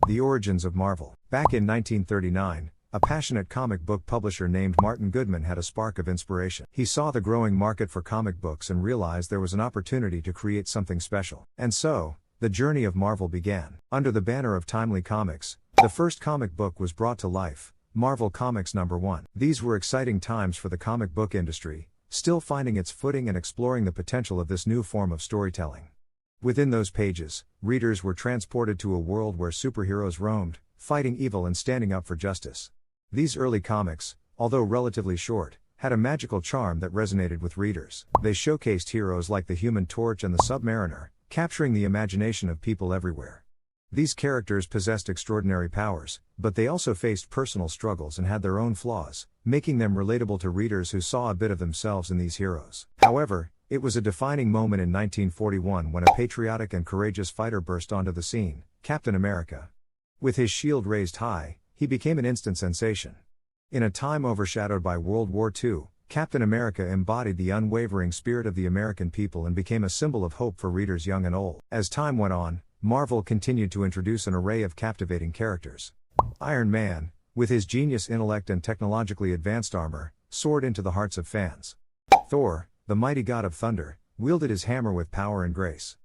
The origins of Marvel. Back in 1939, a passionate comic book publisher named Martin Goodman had a spark of inspiration. He saw the growing market for comic books and realized there was an opportunity to create something special. And so, the journey of Marvel began. Under the banner of Timely Comics, the first comic book was brought to life, Marvel Comics #1. These were exciting times for the comic book industry, still finding its footing and exploring the potential of this new form of storytelling. Within those pages, readers were transported to a world where superheroes roamed, fighting evil and standing up for justice. These early comics, although relatively short, had a magical charm that resonated with readers. They showcased heroes like the Human Torch and the Submariner, capturing the imagination of people everywhere. These characters possessed extraordinary powers, but they also faced personal struggles and had their own flaws, making them relatable to readers who saw a bit of themselves in these heroes. However, it was a defining moment in 1941 when a patriotic and courageous fighter burst onto the scene, Captain America. With his shield raised high, he became an instant sensation. In a time overshadowed by World War II, Captain America embodied the unwavering spirit of the American people and became a symbol of hope for readers young and old. As time went on, Marvel continued to introduce an array of captivating characters. Iron Man, with his genius intellect and technologically advanced armor, soared into the hearts of fans. Thor, the mighty god of thunder, wielded his hammer with power and grace.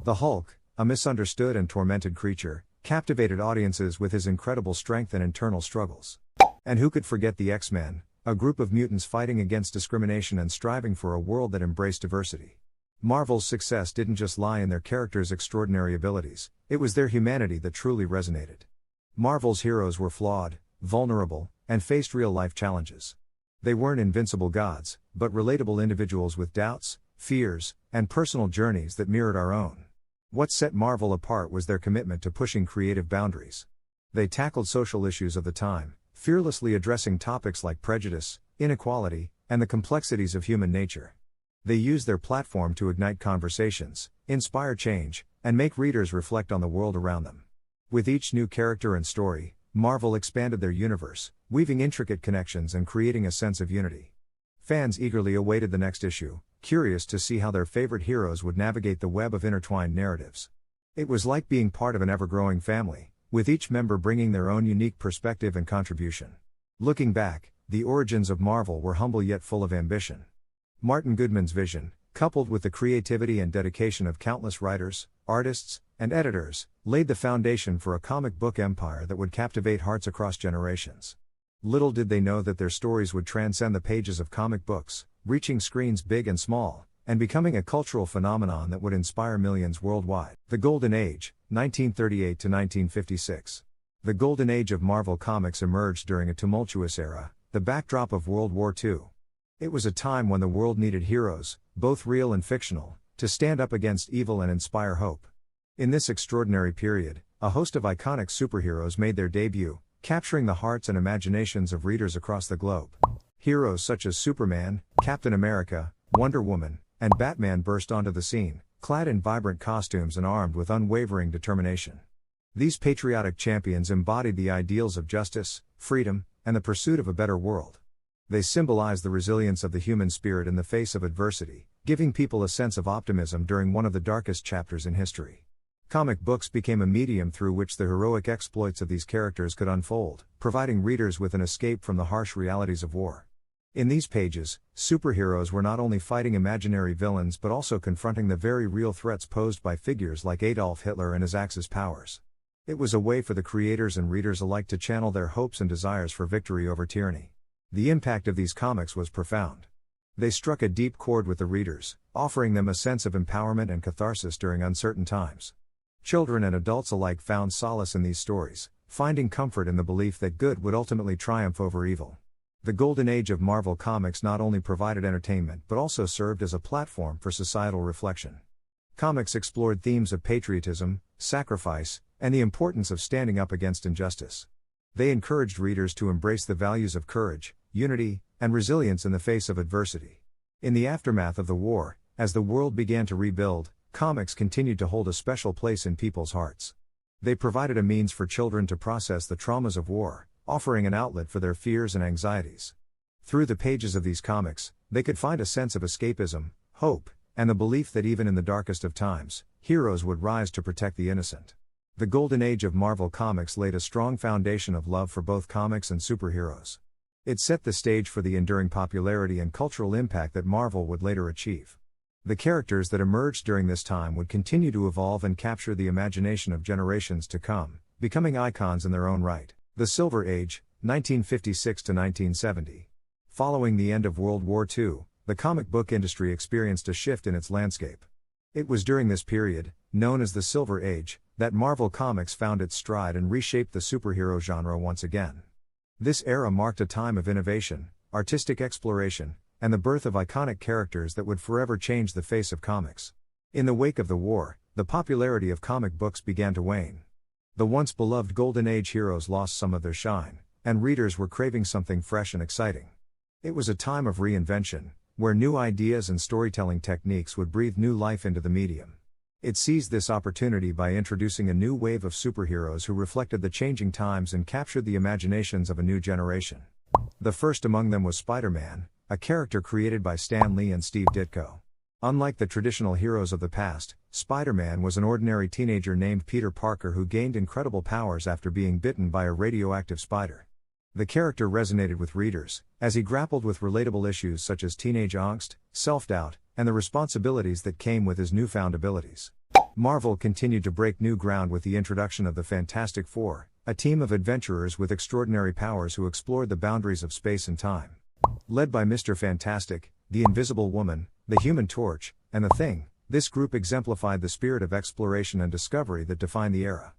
The Hulk, a misunderstood and tormented creature, captivated audiences with his incredible strength and internal struggles. And who could forget the X-Men, a group of mutants fighting against discrimination and striving for a world that embraced diversity. Marvel's success didn't just lie in their characters' extraordinary abilities, it was their humanity that truly resonated. Marvel's heroes were flawed, vulnerable, and faced real-life challenges. They weren't invincible gods, but relatable individuals with doubts, fears, and personal journeys that mirrored our own. What set Marvel apart was their commitment to pushing creative boundaries. They tackled social issues of the time, fearlessly addressing topics like prejudice, inequality, and the complexities of human nature. They used their platform to ignite conversations, inspire change, and make readers reflect on the world around them. With each new character and story, Marvel expanded their universe, weaving intricate connections and creating a sense of unity. Fans eagerly awaited the next issue, curious to see how their favorite heroes would navigate the web of intertwined narratives. It was like being part of an ever-growing family, with each member bringing their own unique perspective and contribution. Looking back, the origins of Marvel were humble yet full of ambition. Martin Goodman's vision, coupled with the creativity and dedication of countless writers, artists, and editors, laid the foundation for a comic book empire that would captivate hearts across generations. Little did they know that their stories would transcend the pages of comic books, reaching screens big and small, and becoming a cultural phenomenon that would inspire millions worldwide. The Golden Age, 1938 to 1956. The Golden Age of Marvel Comics emerged during a tumultuous era, the backdrop of World War II. It was a time when the world needed heroes, both real and fictional, to stand up against evil and inspire hope. In this extraordinary period, a host of iconic superheroes made their debut, capturing the hearts and imaginations of readers across the globe. Heroes such as Superman, Captain America, Wonder Woman, and Batman burst onto the scene, clad in vibrant costumes and armed with unwavering determination. These patriotic champions embodied the ideals of justice, freedom, and the pursuit of a better world. They symbolized the resilience of the human spirit in the face of adversity, giving people a sense of optimism during one of the darkest chapters in history. Comic books became a medium through which the heroic exploits of these characters could unfold, providing readers with an escape from the harsh realities of war. In these pages, superheroes were not only fighting imaginary villains but also confronting the very real threats posed by figures like Adolf Hitler and his Axis powers. It was a way for the creators and readers alike to channel their hopes and desires for victory over tyranny. The impact of these comics was profound. They struck a deep chord with the readers, offering them a sense of empowerment and catharsis during uncertain times. Children and adults alike found solace in these stories, finding comfort in the belief that good would ultimately triumph over evil. The Golden Age of Marvel Comics not only provided entertainment but also served as a platform for societal reflection. Comics explored themes of patriotism, sacrifice, and the importance of standing up against injustice. They encouraged readers to embrace the values of courage, unity, and resilience in the face of adversity. In the aftermath of the war, as the world began to rebuild, comics continued to hold a special place in people's hearts. They provided a means for children to process the traumas of war, offering an outlet for their fears and anxieties. Through the pages of these comics, they could find a sense of escapism, hope, and the belief that even in the darkest of times, heroes would rise to protect the innocent. The golden age of Marvel Comics laid a strong foundation of love for both comics and superheroes. It set the stage for the enduring popularity and cultural impact that Marvel would later achieve. The characters that emerged during this time would continue to evolve and capture the imagination of generations to come, becoming icons in their own right. The Silver Age, 1956 to 1970. Following the end of World War II, the comic book industry experienced a shift in its landscape. It was during this period, known as the Silver Age, that Marvel Comics found its stride and reshaped the superhero genre once again. This era marked a time of innovation, artistic exploration, and the birth of iconic characters that would forever change the face of comics. In the wake of the war, the popularity of comic books began to wane. The once beloved Golden Age heroes lost some of their shine, and readers were craving something fresh and exciting. It was a time of reinvention, where new ideas and storytelling techniques would breathe new life into the medium. It seized this opportunity by introducing a new wave of superheroes who reflected the changing times and captured the imaginations of a new generation. The first among them was Spider-Man, a character created by Stan Lee and Steve Ditko. Unlike the traditional heroes of the past, Spider-Man was an ordinary teenager named Peter Parker who gained incredible powers after being bitten by a radioactive spider. The character resonated with readers, as he grappled with relatable issues such as teenage angst, self-doubt, and the responsibilities that came with his newfound abilities. Marvel continued to break new ground with the introduction of the Fantastic Four, a team of adventurers with extraordinary powers who explored the boundaries of space and time. Led by Mr. Fantastic, the Invisible Woman, the Human Torch, and the Thing, this group exemplified the spirit of exploration and discovery that defined the era.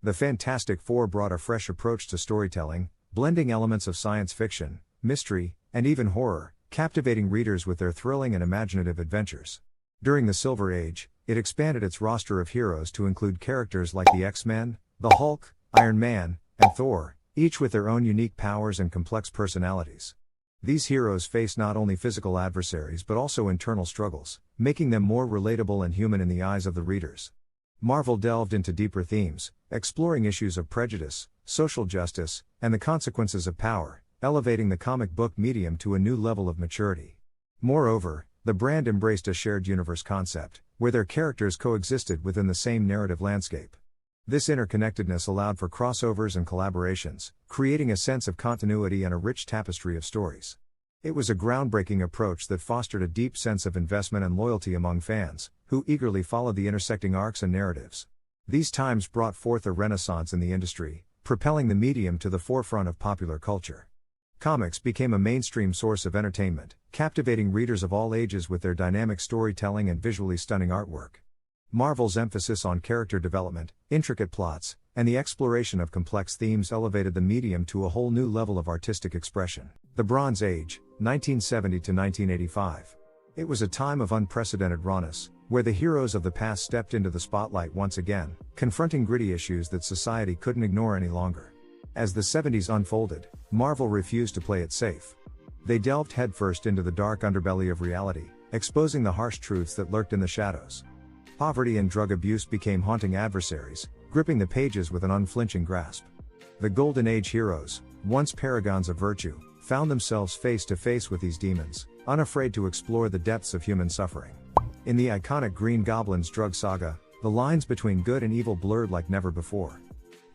The Fantastic Four brought a fresh approach to storytelling, blending elements of science fiction, mystery, and even horror, captivating readers with their thrilling and imaginative adventures. During the Silver Age, it expanded its roster of heroes to include characters like the X-Men, the Hulk, Iron Man, and Thor, each with their own unique powers and complex personalities. These heroes faced not only physical adversaries but also internal struggles, making them more relatable and human in the eyes of the readers. Marvel delved into deeper themes, exploring issues of prejudice, social justice, and the consequences of power, elevating the comic book medium to a new level of maturity. Moreover, the brand embraced a shared universe concept, where their characters coexisted within the same narrative landscape. This interconnectedness allowed for crossovers and collaborations, creating a sense of continuity and a rich tapestry of stories. It was a groundbreaking approach that fostered a deep sense of investment and loyalty among fans, who eagerly followed the intersecting arcs and narratives. These times brought forth a renaissance in the industry, propelling the medium to the forefront of popular culture. Comics became a mainstream source of entertainment, captivating readers of all ages with their dynamic storytelling and visually stunning artwork. Marvel's emphasis on character development, intricate plots, and the exploration of complex themes elevated the medium to a whole new level of artistic expression. The Bronze Age, 1970 to 1985. It was a time of unprecedented rawness, where the heroes of the past stepped into the spotlight once again, confronting gritty issues that society couldn't ignore any longer. As the 70s unfolded, Marvel refused to play it safe. They delved headfirst into the dark underbelly of reality, exposing the harsh truths that lurked in the shadows. Poverty and drug abuse became haunting adversaries, gripping the pages with an unflinching grasp. The Golden Age heroes, once paragons of virtue, found themselves face to face with these demons, unafraid to explore the depths of human suffering. In the iconic Green Goblin's drug saga, the lines between good and evil blurred like never before.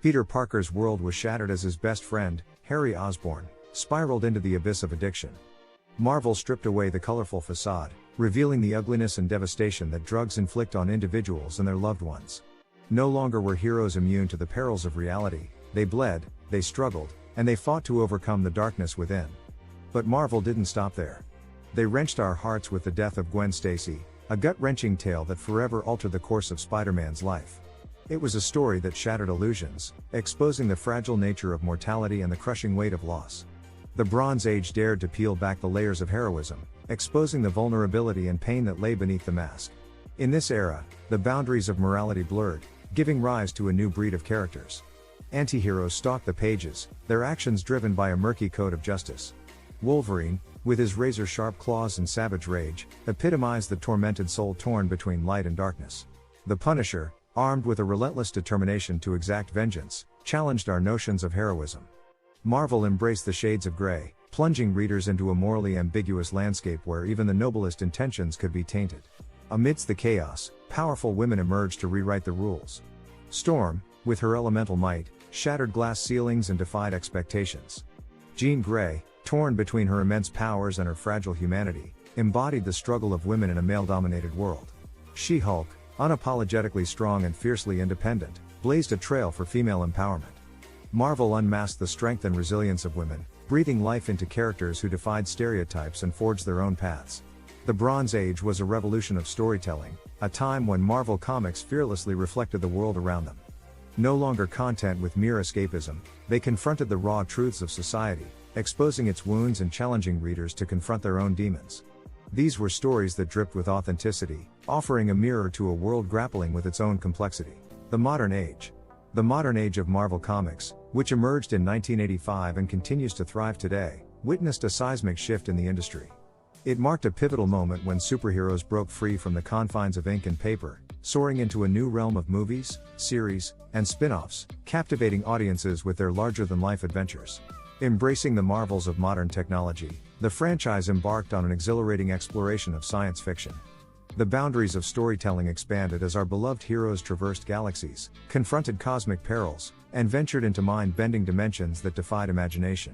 Peter Parker's world was shattered as his best friend, Harry Osborn, spiraled into the abyss of addiction. Marvel stripped away the colorful facade, revealing the ugliness and devastation that drugs inflict on individuals and their loved ones. No longer were heroes immune to the perils of reality, they bled, they struggled, and they fought to overcome the darkness within. But Marvel didn't stop there. They wrenched our hearts with the death of Gwen Stacy, a gut-wrenching tale that forever altered the course of Spider-Man's life. It was a story that shattered illusions, exposing the fragile nature of mortality and the crushing weight of loss. The Bronze Age dared to peel back the layers of heroism, exposing the vulnerability and pain that lay beneath the mask. In this era, the boundaries of morality blurred, giving rise to a new breed of characters. Anti-heroes stalked the pages, their actions driven by a murky code of justice. Wolverine, with his razor-sharp claws and savage rage, epitomized the tormented soul torn between light and darkness. The Punisher, armed with a relentless determination to exact vengeance, challenged our notions of heroism. Marvel embraced the shades of gray, plunging readers into a morally ambiguous landscape where even the noblest intentions could be tainted. Amidst the chaos, powerful women emerged to rewrite the rules. Storm, with her elemental might, shattered glass ceilings and defied expectations. Jean Grey, torn between her immense powers and her fragile humanity, embodied the struggle of women in a male-dominated world. She-Hulk, unapologetically strong and fiercely independent, blazed a trail for female empowerment. Marvel unmasked the strength and resilience of women, breathing life into characters who defied stereotypes and forged their own paths. The Bronze Age was a revolution of storytelling, a time when Marvel Comics fearlessly reflected the world around them. No longer content with mere escapism, they confronted the raw truths of society, exposing its wounds and challenging readers to confront their own demons. These were stories that dripped with authenticity, offering a mirror to a world grappling with its own complexity. The Modern Age. The modern age of Marvel Comics, which emerged in 1985 and continues to thrive today, witnessed a seismic shift in the industry. It marked a pivotal moment when superheroes broke free from the confines of ink and paper, soaring into a new realm of movies, series, and spin-offs, captivating audiences with their larger-than-life adventures. Embracing the marvels of modern technology, the franchise embarked on an exhilarating exploration of science fiction. The boundaries of storytelling expanded as our beloved heroes traversed galaxies, confronted cosmic perils, and ventured into mind-bending dimensions that defied imagination.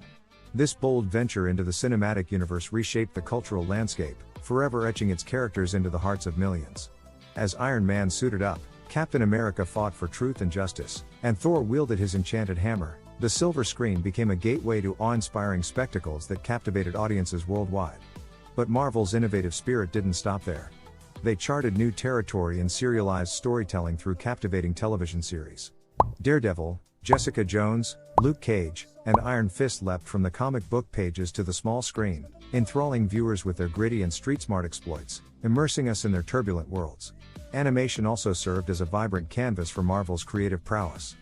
This bold venture into the cinematic universe reshaped the cultural landscape, forever etching its characters into the hearts of millions. As Iron Man suited up, Captain America fought for truth and justice, and Thor wielded his enchanted hammer, the silver screen became a gateway to awe-inspiring spectacles that captivated audiences worldwide. But Marvel's innovative spirit didn't stop there. They charted new territory in serialized storytelling through captivating television series. Daredevil, Jessica Jones, Luke Cage, and Iron Fist leapt from the comic book pages to the small screen, enthralling viewers with their gritty and street-smart exploits, immersing us in their turbulent worlds. Animation also served as a vibrant canvas for Marvel's creative prowess.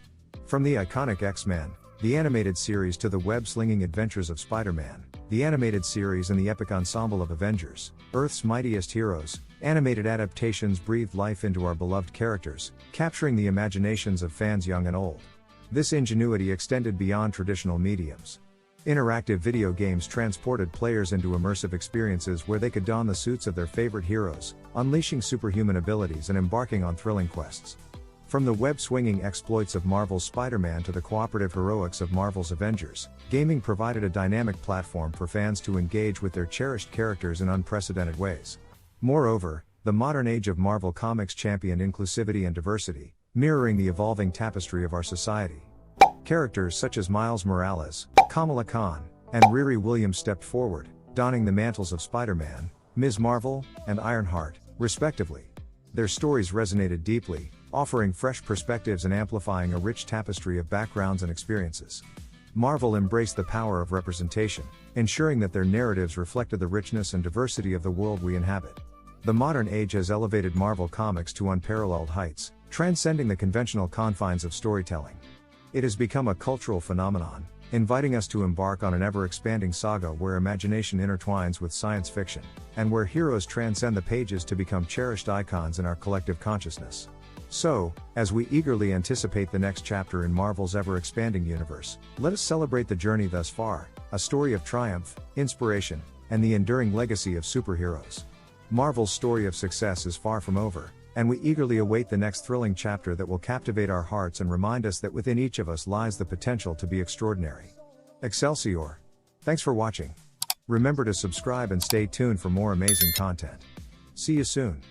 From the iconic X-Men, the animated series to the web-slinging adventures of Spider-Man, the animated series and the epic ensemble of Avengers, Earth's mightiest heroes, animated adaptations breathed life into our beloved characters, capturing the imaginations of fans young and old. This ingenuity extended beyond traditional mediums. Interactive video games transported players into immersive experiences where they could don the suits of their favorite heroes, unleashing superhuman abilities and embarking on thrilling quests. From the web-swinging exploits of Marvel's Spider-Man to the cooperative heroics of Marvel's Avengers, gaming provided a dynamic platform for fans to engage with their cherished characters in unprecedented ways. Moreover, the modern age of Marvel Comics championed inclusivity and diversity, mirroring the evolving tapestry of our society. Characters such as Miles Morales, Kamala Khan, and Riri Williams stepped forward, donning the mantles of Spider-Man, Ms. Marvel, and Ironheart, respectively. Their stories resonated deeply, offering fresh perspectives and amplifying a rich tapestry of backgrounds and experiences. Marvel embraced the power of representation, ensuring that their narratives reflected the richness and diversity of the world we inhabit. The modern age has elevated Marvel Comics to unparalleled heights, transcending the conventional confines of storytelling. It has become a cultural phenomenon, inviting us to embark on an ever-expanding saga where imagination intertwines with science fiction, and where heroes transcend the pages to become cherished icons in our collective consciousness. So, as we eagerly anticipate the next chapter in Marvel's ever-expanding universe, let us celebrate the journey thus far, a story of triumph, inspiration, and the enduring legacy of superheroes. Marvel's story of success is far from over, and we eagerly await the next thrilling chapter that will captivate our hearts and remind us that within each of us lies the potential to be extraordinary. Excelsior! Thanks for watching. Remember to subscribe and stay tuned for more amazing content. See you soon.